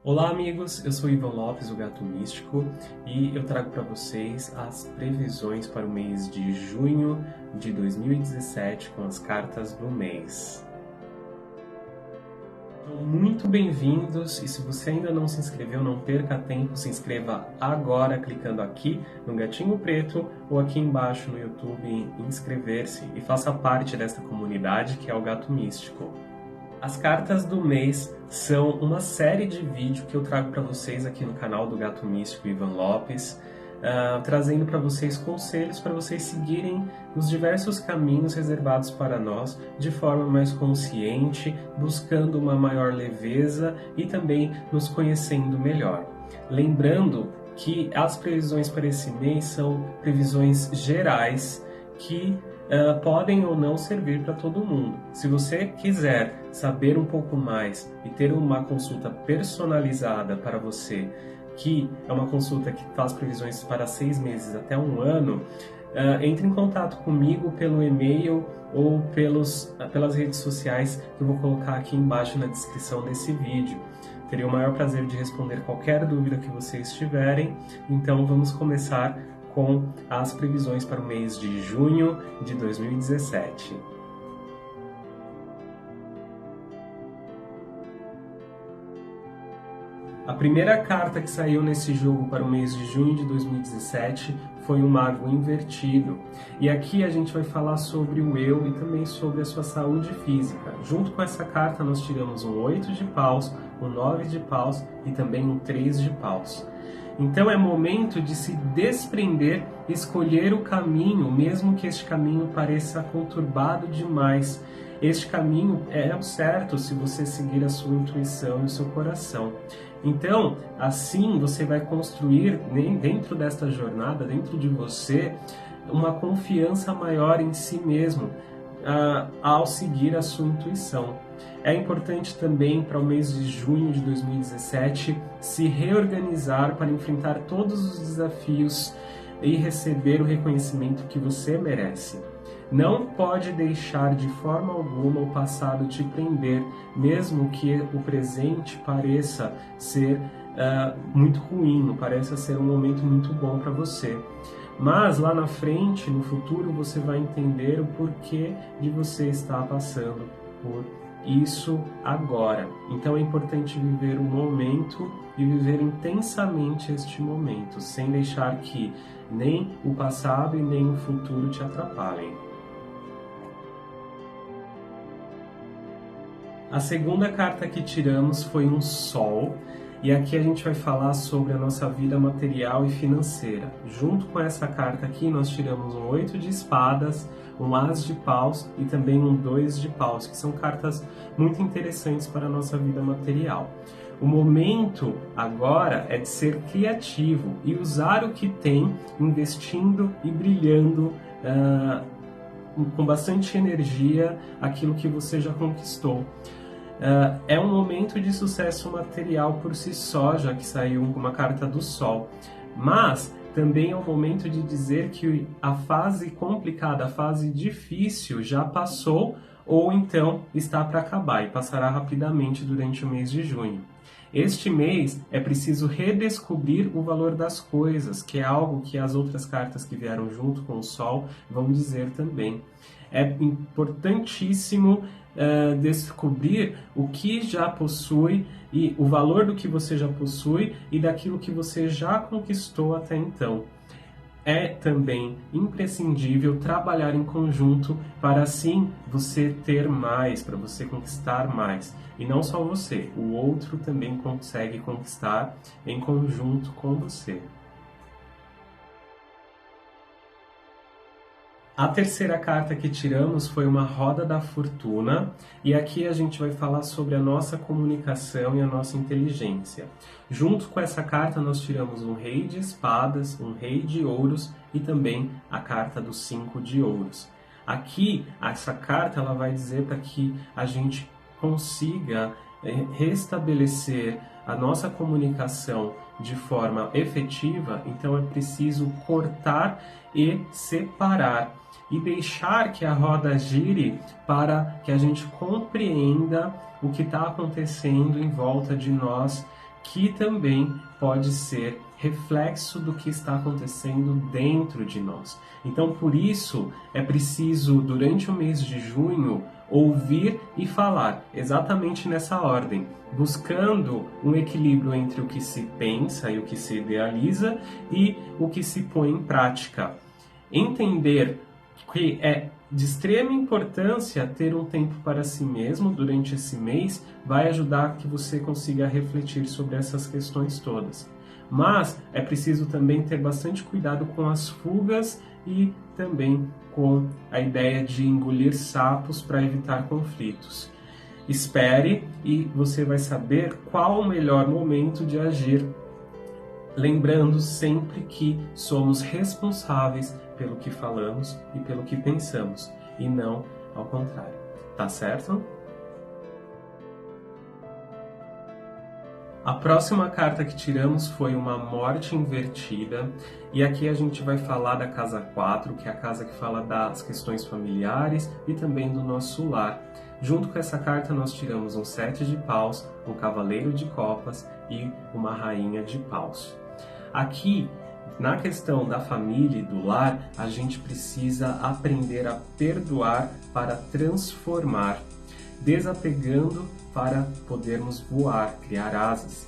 Olá amigos, eu sou Ivan Lopes, o Gato Místico, e eu trago para vocês as previsões para o mês de junho de 2017 com as cartas do mês. Então, muito bem-vindos, e se você ainda não se inscreveu, não perca tempo, se inscreva agora clicando aqui no gatinho preto ou aqui embaixo no YouTube em inscrever-se e faça parte desta comunidade que é o Gato Místico. As cartas do mês são uma série de vídeos que eu trago para vocês aqui no canal do Gato Místico Ivan Lopes, trazendo para vocês conselhos para vocês seguirem os diversos caminhos reservados para nós de forma mais consciente, buscando uma maior leveza e também nos conhecendo melhor. Lembrando que as previsões para esse mês são previsões gerais que podem ou não servir para todo mundo. Se você quiser saber um pouco mais e ter uma consulta personalizada para você, que é uma consulta que faz previsões para 6 meses até 1 ano, entre em contato comigo pelo e-mail ou pelas redes sociais que eu vou colocar aqui embaixo na descrição desse vídeo. Teria o maior prazer de responder qualquer dúvida que vocês tiverem, então vamos começar com as previsões para o mês de junho de 2017. A primeira carta que saiu nesse jogo para o mês de junho de 2017 foi o Mago Invertido. E aqui a gente vai falar sobre o eu e também sobre a sua saúde física. Junto com essa carta nós tiramos um 8 de paus, um 9 de paus e também um 3 de paus. Então é momento de se desprender, escolher o caminho, mesmo que este caminho pareça conturbado demais. Este caminho é o certo se você seguir a sua intuição e o seu coração. Então, assim você vai construir dentro desta jornada, dentro de você, uma confiança maior em si mesmo ao seguir a sua intuição. É importante também para o mês de junho de 2017 se reorganizar para enfrentar todos os desafios e receber o reconhecimento que você merece. Não pode deixar de forma alguma o passado te prender, mesmo que o presente pareça ser muito ruim, pareça ser um momento muito bom para você. Mas lá na frente, no futuro, você vai entender o porquê de você estar passando por isso agora. Então é importante viver o momento e viver intensamente este momento, sem deixar que nem o passado e nem o futuro te atrapalhem. A segunda carta que tiramos foi um Sol, e aqui a gente vai falar sobre a nossa vida material e financeira. Junto com essa carta aqui nós tiramos um 8 de espadas, um As de paus e também um 2 de paus, que são cartas muito interessantes para a nossa vida material. O momento agora é de ser criativo e usar o que tem, investindo e brilhando com bastante energia aquilo que você já conquistou. É um momento de sucesso material por si só, já que saiu uma carta do Sol. Mas também é o momento de dizer que a fase complicada, a fase difícil já passou ou então está para acabar e passará rapidamente durante o mês de junho. Este mês é preciso redescobrir o valor das coisas, que é algo que as outras cartas que vieram junto com o Sol vão dizer também. É importantíssimo descobrir o que já possui e o valor do que você já possui e daquilo que você já conquistou até então. É também imprescindível trabalhar em conjunto para assim você ter mais, para você conquistar mais. E não só você, o outro também consegue conquistar em conjunto com você. A terceira carta que tiramos foi uma Roda da Fortuna, e aqui a gente vai falar sobre a nossa comunicação e a nossa inteligência. Junto com essa carta nós tiramos um Rei de Espadas, um Rei de Ouros e também a carta dos 5 de Ouros. Aqui, essa carta ela vai dizer para que a gente consiga restabelecer a nossa comunicação de forma efetiva, então é preciso cortar e separar e deixar que a roda gire para que a gente compreenda o que está acontecendo em volta de nós, que também pode ser reflexo do que está acontecendo dentro de nós. Então, por isso, é preciso, durante o mês de junho, ouvir e falar, exatamente nessa ordem, buscando um equilíbrio entre o que se pensa e o que se idealiza e o que se põe em prática. Entender que é de extrema importância ter um tempo para si mesmo durante esse mês vai ajudar que você consiga refletir sobre essas questões todas. Mas é preciso também ter bastante cuidado com as fugas e também com a ideia de engolir sapos para evitar conflitos. Espere e você vai saber qual o melhor momento de agir, lembrando sempre que somos responsáveis pelo que falamos e pelo que pensamos, e não ao contrário. Tá certo? A próxima carta que tiramos foi uma morte invertida, e aqui a gente vai falar da casa 4, que é a casa que fala das questões familiares e também do nosso lar. Junto com essa carta nós tiramos um 7 de paus, um cavaleiro de copas e uma rainha de paus. Aqui, na questão da família e do lar, a gente precisa aprender a perdoar para transformar, desapegando para podermos voar, criar asas.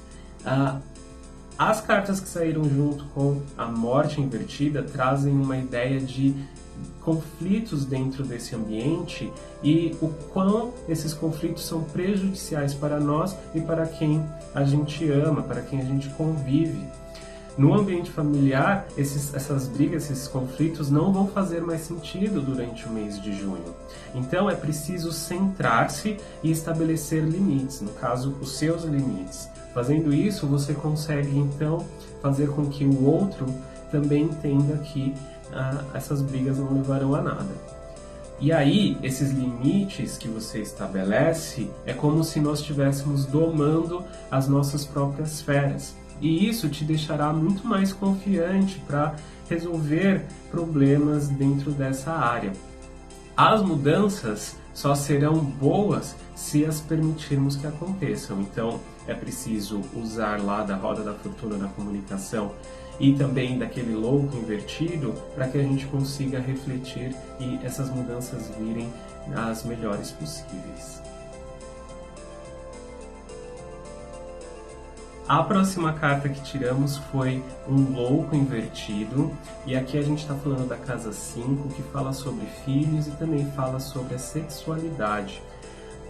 As cartas que saíram junto com a morte invertida trazem uma ideia de conflitos dentro desse ambiente e o quão esses conflitos são prejudiciais para nós e para quem a gente ama, para quem a gente convive. No ambiente familiar, essas brigas, esses conflitos não vão fazer mais sentido durante o mês de junho. Então é preciso centrar-se e estabelecer limites, no caso, os seus limites. Fazendo isso, você consegue então fazer com que o outro também entenda que essas brigas não levarão a nada. E aí, esses limites que você estabelece é como se nós estivéssemos domando as nossas próprias feras. E isso te deixará muito mais confiante para resolver problemas dentro dessa área. As mudanças só serão boas se as permitirmos que aconteçam. Então, é preciso usar lá da roda da fortuna na comunicação e também daquele louco invertido para que a gente consiga refletir e essas mudanças virem as melhores possíveis. A próxima carta que tiramos foi um louco invertido, e aqui a gente está falando da casa 5, que fala sobre filhos e também fala sobre a sexualidade.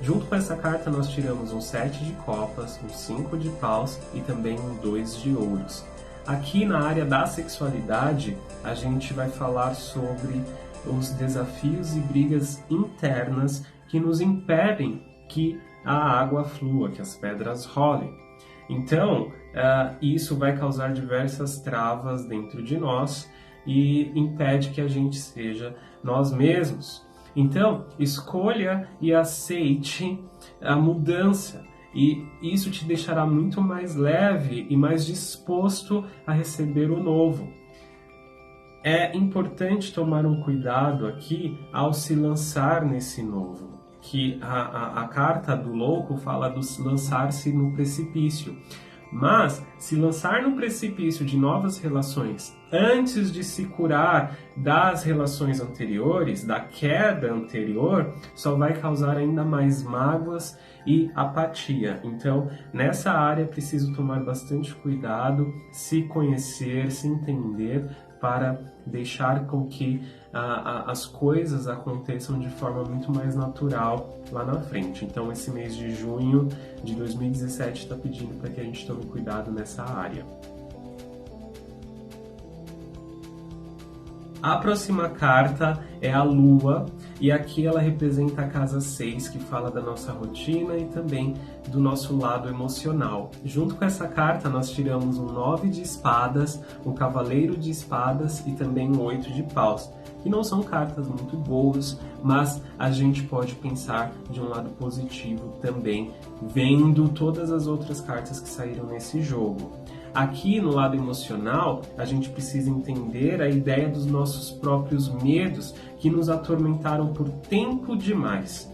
Junto com essa carta nós tiramos um 7 de copas, um 5 de paus e também um 2 de ouros. Aqui na área da sexualidade a gente vai falar sobre os desafios e brigas internas que nos impedem que a água flua, que as pedras rolem. Então, isso vai causar diversas travas dentro de nós e impede que a gente seja nós mesmos. Então, escolha e aceite a mudança, e isso te deixará muito mais leve e mais disposto a receber o novo. É importante tomar um cuidado aqui ao se lançar nesse novo, que a carta do louco fala do lançar-se no precipício. Mas se lançar no precipício de novas relações antes de se curar das relações anteriores, da queda anterior, só vai causar ainda mais mágoas e apatia. Então, nessa área é preciso tomar bastante cuidado, se conhecer, se entender, para deixar com que as coisas aconteçam de forma muito mais natural lá na frente. Então, esse mês de junho de 2017 está pedindo para que a gente tome cuidado nessa área. A próxima carta é a Lua, e aqui ela representa a casa 6, que fala da nossa rotina e também do nosso lado emocional. Junto com essa carta nós tiramos um 9 de espadas, um cavaleiro de espadas e também um 8 de paus, que não são cartas muito boas, mas a gente pode pensar de um lado positivo também, vendo todas as outras cartas que saíram nesse jogo. Aqui no lado emocional, a gente precisa entender a ideia dos nossos próprios medos que nos atormentaram por tempo demais.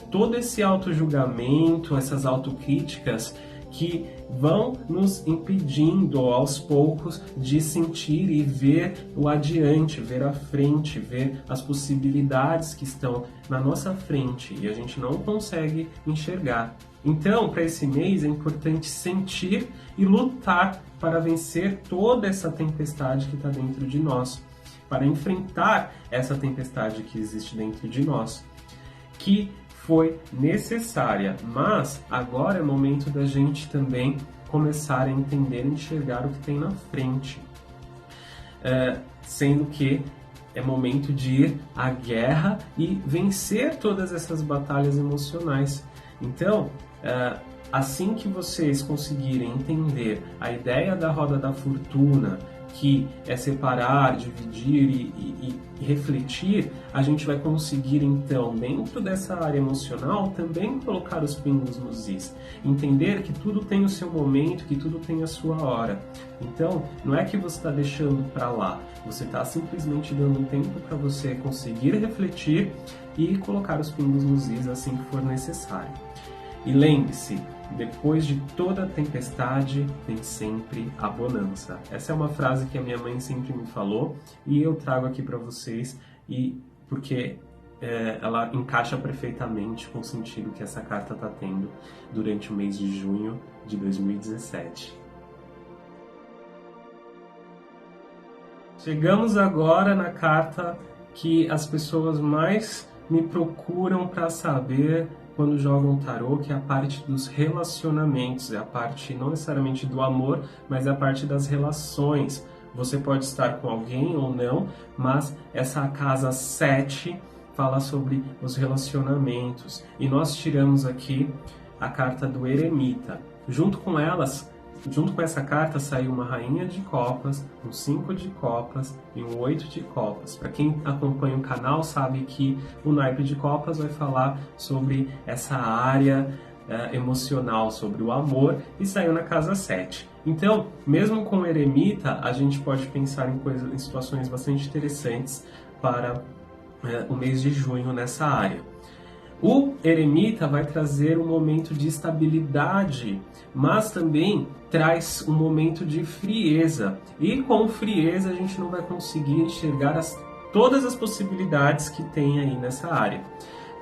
Todo esse auto-julgamento, essas autocríticas que vão nos impedindo aos poucos de sentir e ver o adiante, ver a frente, ver as possibilidades que estão na nossa frente e a gente não consegue enxergar. Então, para esse mês é importante sentir e lutar para vencer toda essa tempestade que está dentro de nós, para enfrentar essa tempestade que existe dentro de nós, que foi necessária, mas agora é momento da gente também começar a entender e enxergar o que tem na frente, sendo que é momento de ir à guerra e vencer todas essas batalhas emocionais. Então, assim que vocês conseguirem entender a ideia da roda da fortuna, que é separar, dividir e refletir, a gente vai conseguir então, dentro dessa área emocional, também colocar os pingos nos is. Entender que tudo tem o seu momento, que tudo tem a sua hora. Então, não é que você está deixando para lá, você está simplesmente dando um tempo para você conseguir refletir e colocar os pingos nos is assim que for necessário. E lembre-se, depois de toda tempestade, tem sempre a bonança. Essa é uma frase que a minha mãe sempre me falou e eu trago aqui para vocês porque ela encaixa perfeitamente com o sentido que essa carta está tendo durante o mês de junho de 2017. Chegamos agora na carta que as pessoas mais me procuram para saber quando jogam tarô, que é a parte dos relacionamentos, é a parte não necessariamente do amor, mas é a parte das relações. Você pode estar com alguém ou não, mas essa casa 7 fala sobre os relacionamentos. E nós tiramos aqui a carta do eremita. Junto com essa carta saiu uma rainha de copas, um 5 de copas e um 8 de copas. Para quem acompanha o canal sabe que o naipe de copas vai falar sobre essa área emocional, sobre o amor, e saiu na casa 7. Então, mesmo com o eremita, a gente pode pensar em situações bastante interessantes para o mês de junho nessa área. O eremita vai trazer um momento de estabilidade, mas também traz um momento de frieza. E com frieza a gente não vai conseguir enxergar todas as possibilidades que tem aí nessa área.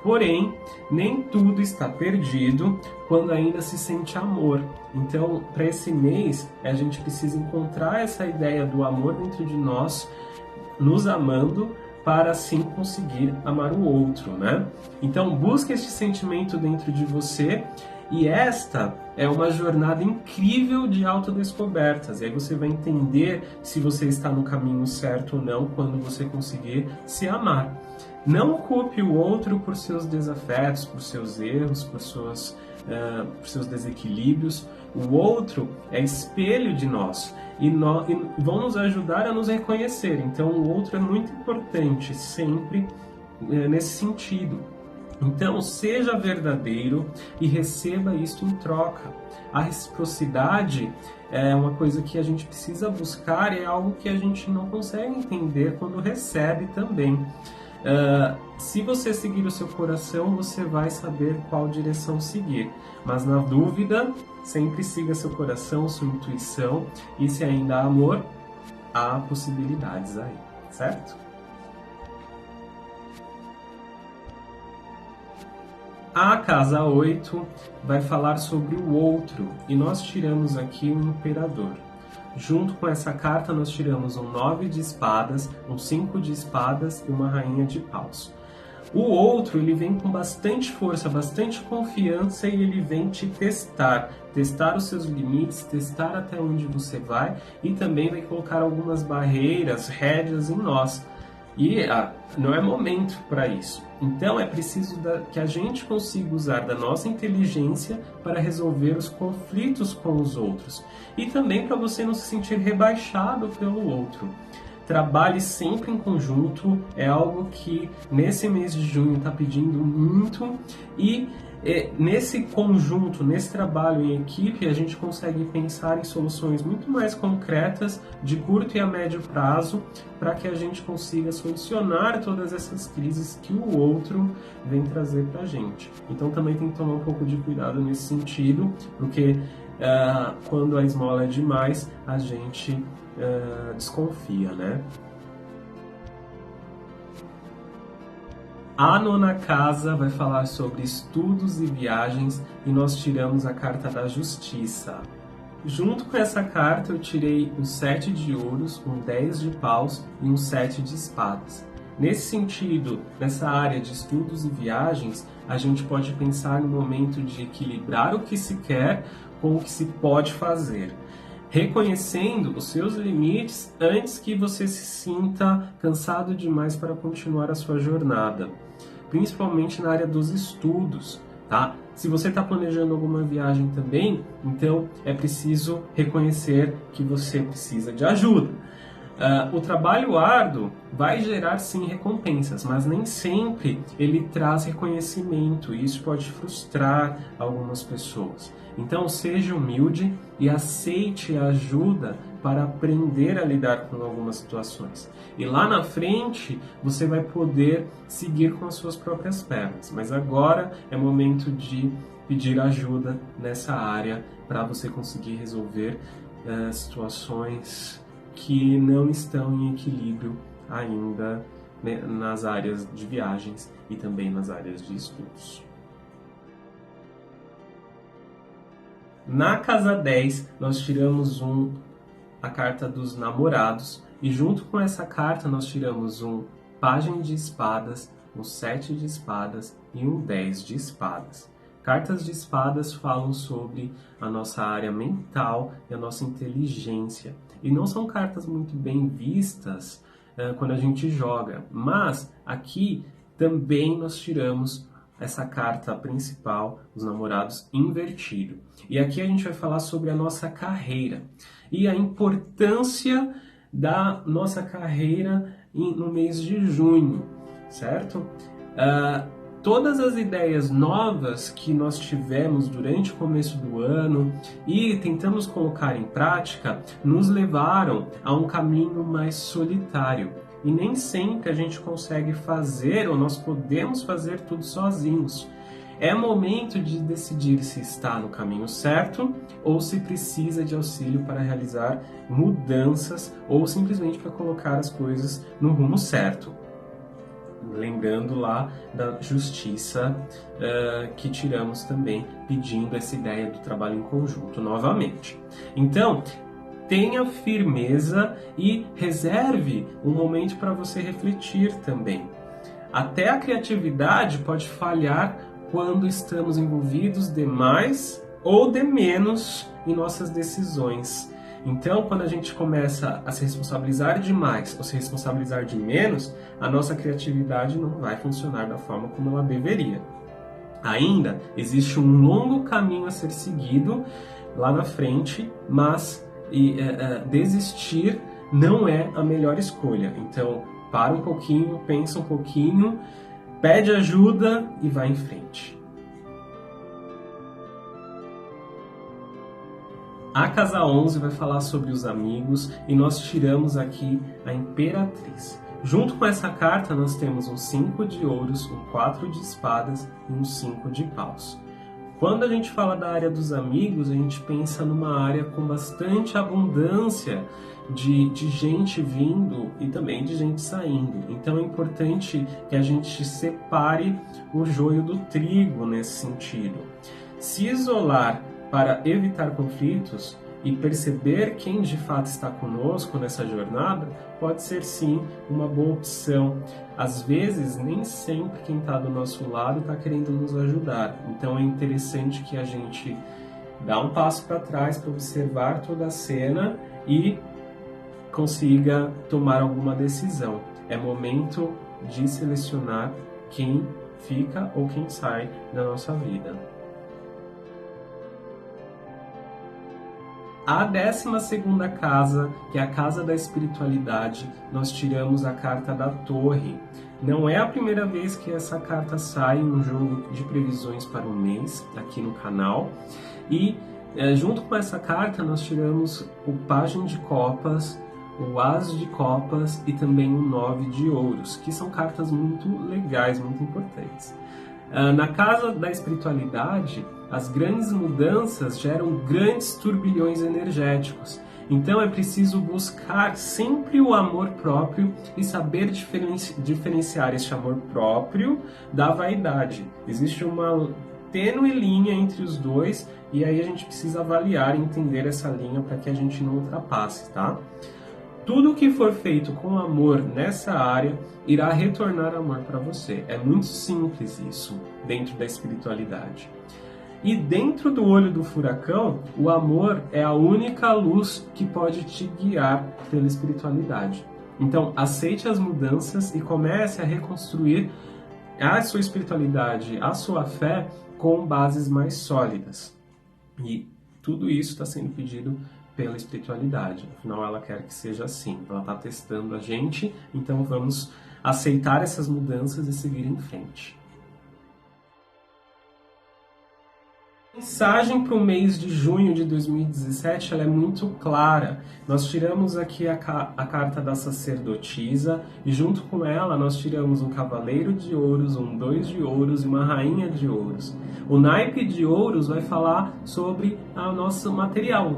Porém, nem tudo está perdido quando ainda se sente amor. Então, para esse mês, a gente precisa encontrar essa ideia do amor dentro de nós, nos amando, para assim conseguir amar o outro, né? Então, busque este sentimento dentro de você e esta é uma jornada incrível de autodescobertas. E aí você vai entender se você está no caminho certo ou não quando você conseguir se amar. Não culpe o outro por seus desafetos, por seus erros, por seus desequilíbrios. O outro é espelho de nós e vão nos ajudar a nos reconhecer. Então, o outro é muito importante sempre nesse sentido. Então, seja verdadeiro e receba isto em troca. A reciprocidade é uma coisa que a gente precisa buscar e é algo que a gente não consegue entender quando recebe também. Se você seguir o seu coração, você vai saber qual direção seguir. Mas na dúvida, sempre siga seu coração, sua intuição. E se ainda há amor, há possibilidades aí, certo? A casa 8 vai falar sobre o outro. E nós tiramos aqui o imperador. Junto com essa carta, nós tiramos um 9 de espadas, um 5 de espadas e uma rainha de paus. O outro, ele vem com bastante força, bastante confiança e ele vem te testar os seus limites, testar até onde você vai e também vai colocar algumas barreiras, rédeas em nós. E não é momento para isso. Então é preciso que a gente consiga usar da nossa inteligência para resolver os conflitos com os outros. E também para você não se sentir rebaixado pelo outro. Trabalhe sempre em conjunto, é algo que nesse mês de junho está pedindo muito e nesse conjunto, nesse trabalho em equipe, a gente consegue pensar em soluções muito mais concretas, de curto e a médio prazo, para que a gente consiga solucionar todas essas crises que o outro vem trazer para a gente. Então também tem que tomar um pouco de cuidado nesse sentido, porque quando a esmola é demais, a gente desconfia, né? A nona casa vai falar sobre estudos e viagens e nós tiramos a carta da justiça. Junto com essa carta eu tirei um 7 de ouros, um 10 de paus e um 7 de espadas. Nesse sentido, nessa área de estudos e viagens, a gente pode pensar no momento de equilibrar o que se quer com o que se pode fazer, reconhecendo os seus limites antes que você se sinta cansado demais para continuar a sua jornada, principalmente na área dos estudos, tá? Se você está planejando alguma viagem também, então é preciso reconhecer que você precisa de ajuda. O trabalho árduo vai gerar sim recompensas, mas nem sempre ele traz reconhecimento e isso pode frustrar algumas pessoas. Então seja humilde e aceite a ajuda para aprender a lidar com algumas situações. E lá na frente você vai poder seguir com as suas próprias pernas, mas agora é momento de pedir ajuda nessa área para você conseguir resolver situações que não estão em equilíbrio ainda, né, nas áreas de viagens e também nas áreas de estudos. Na casa 10, nós tiramos a carta dos namorados e junto com essa carta nós tiramos um pajem de espadas, um 7 de espadas e um 10 de espadas. Cartas de espadas falam sobre a nossa área mental e a nossa inteligência. E não são cartas muito bem vistas quando a gente joga. Mas aqui também nós tiramos essa carta principal, os namorados, invertido. E aqui a gente vai falar sobre a nossa carreira. E a importância da nossa carreira no mês de junho, certo? Todas as ideias novas que nós tivemos durante o começo do ano e tentamos colocar em prática nos levaram a um caminho mais solitário. E nem sempre a gente consegue fazer ou nós podemos fazer tudo sozinhos. É momento de decidir se está no caminho certo ou se precisa de auxílio para realizar mudanças ou simplesmente para colocar as coisas no rumo certo. Lembrando lá da justiça que tiramos também, pedindo essa ideia do trabalho em conjunto novamente. Então, tenha firmeza e reserve um momento para você refletir também. Até a criatividade pode falhar quando estamos envolvidos demais ou de menos em nossas decisões. Então, quando a gente começa a se responsabilizar demais ou se responsabilizar de menos, a nossa criatividade não vai funcionar da forma como ela deveria. Ainda existe um longo caminho a ser seguido lá na frente, mas desistir não é a melhor escolha. Então, para um pouquinho, pensa um pouquinho, pede ajuda e vai em frente. A casa 11 vai falar sobre os amigos e nós tiramos aqui a Imperatriz. Junto com essa carta nós temos um 5 de ouros, um 4 de espadas e um 5 de paus. Quando a gente fala da área dos amigos, a gente pensa numa área com bastante abundância de gente vindo e também de gente saindo. Então é importante que a gente separe o joio do trigo nesse sentido. Se isolar para evitar conflitos e perceber quem de fato está conosco nessa jornada, pode ser sim uma boa opção. Às vezes, nem sempre quem está do nosso lado está querendo nos ajudar. Então é interessante que a gente dá um passo para trás para observar toda a cena e consiga tomar alguma decisão. É momento de selecionar quem fica ou quem sai da nossa vida. A 12ª casa, que é a casa da espiritualidade, nós tiramos a carta da Torre. Não é a primeira vez que essa carta sai em um jogo de previsões para o mês, aqui no canal. E junto com essa carta nós tiramos o Pajem de Copas, o As de Copas e também o 9 de Ouros, que são cartas muito legais, muito importantes. Na casa da espiritualidade, as grandes mudanças geram grandes turbilhões energéticos. Então é preciso buscar sempre o amor próprio e saber diferenciar este amor próprio da vaidade. Existe uma tênue linha entre os dois e aí a gente precisa avaliar e entender essa linha para que a gente não ultrapasse, tá? Tudo que for feito com amor nessa área irá retornar amor para você. É muito simples isso dentro da espiritualidade. E dentro do olho do furacão, o amor é a única luz que pode te guiar pela espiritualidade. Então, aceite as mudanças e comece a reconstruir a sua espiritualidade, a sua fé com bases mais sólidas. E tudo isso está sendo pedido pela espiritualidade. Afinal, ela quer que seja assim. Ela está testando a gente, então vamos aceitar essas mudanças e seguir em frente. A mensagem para o mês de junho de 2017 ela é muito clara. Nós tiramos aqui a carta da sacerdotisa e junto com ela nós tiramos um cavaleiro de ouros, um 2 de ouros e uma rainha de ouros. O naipe de ouros vai falar sobre o nosso material,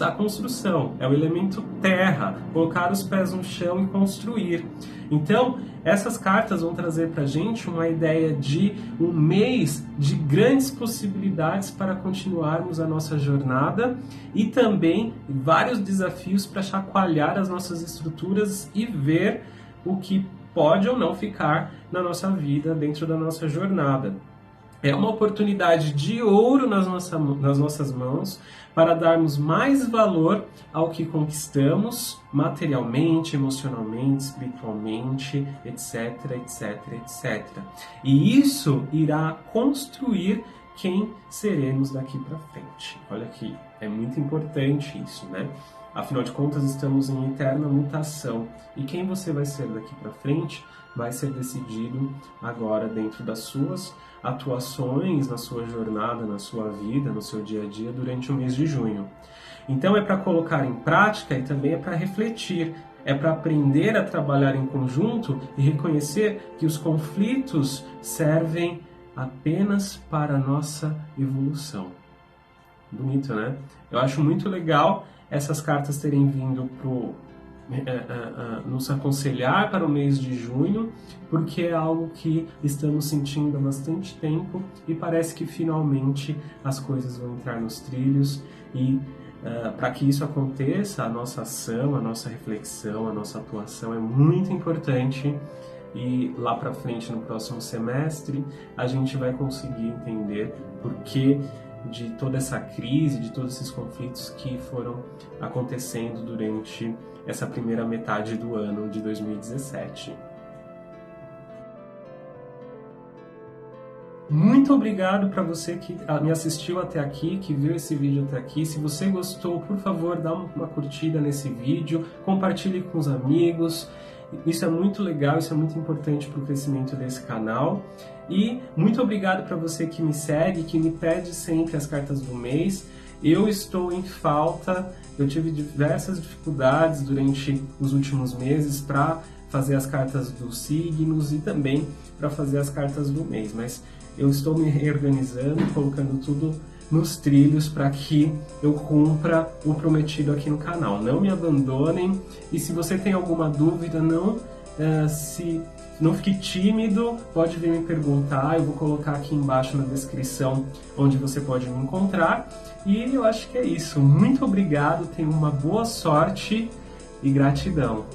a construção. É o elemento terra, colocar os pés no chão e construir. Então, essas cartas vão trazer para a gente uma ideia de um mês de grandes possibilidades para continuarmos a nossa jornada e também vários desafios para chacoalhar as nossas estruturas e ver o que pode ou não ficar na nossa vida dentro da nossa jornada. É uma oportunidade de ouro nas nossas mãos para darmos mais valor ao que conquistamos materialmente, emocionalmente, espiritualmente, etc, etc, etc. E isso irá construir quem seremos daqui para frente. Olha aqui, é muito importante isso, né? Afinal de contas, estamos em eterna mutação. E quem você vai ser daqui para frente vai ser decidido agora dentro das suas atuações, na sua jornada, na sua vida, no seu dia a dia durante o mês de junho. Então é para colocar em prática e também é para refletir. É para aprender a trabalhar em conjunto e reconhecer que os conflitos servem apenas para a nossa evolução. Bonito, né? Eu acho muito legal essas cartas terem vindo nos aconselhar para o mês de junho, porque é algo que estamos sentindo há bastante tempo e parece que finalmente as coisas vão entrar nos trilhos e para que isso aconteça, a nossa ação, a nossa reflexão, a nossa atuação é muito importante e lá para frente, no próximo semestre, a gente vai conseguir entender por que de toda essa crise, de todos esses conflitos que foram acontecendo durante essa primeira metade do ano de 2017. Muito obrigado para você que me assistiu até aqui, que viu esse vídeo até aqui. Se você gostou, por favor, dá uma curtida nesse vídeo, compartilhe com os amigos. Isso é muito legal, isso é muito importante para o crescimento desse canal. E muito obrigado para você que me segue, que me pede sempre as cartas do mês. Eu estou em falta, eu tive diversas dificuldades durante os últimos meses para fazer as cartas dos signos e também para fazer as cartas do mês, mas eu estou me reorganizando, colocando tudo nos trilhos para que eu cumpra o prometido aqui no canal. Não me abandonem e se você tem alguma dúvida, não fique tímido, pode vir me perguntar, eu vou colocar aqui embaixo na descrição onde você pode me encontrar. E eu acho que é isso. Muito obrigado, tenha uma boa sorte e gratidão.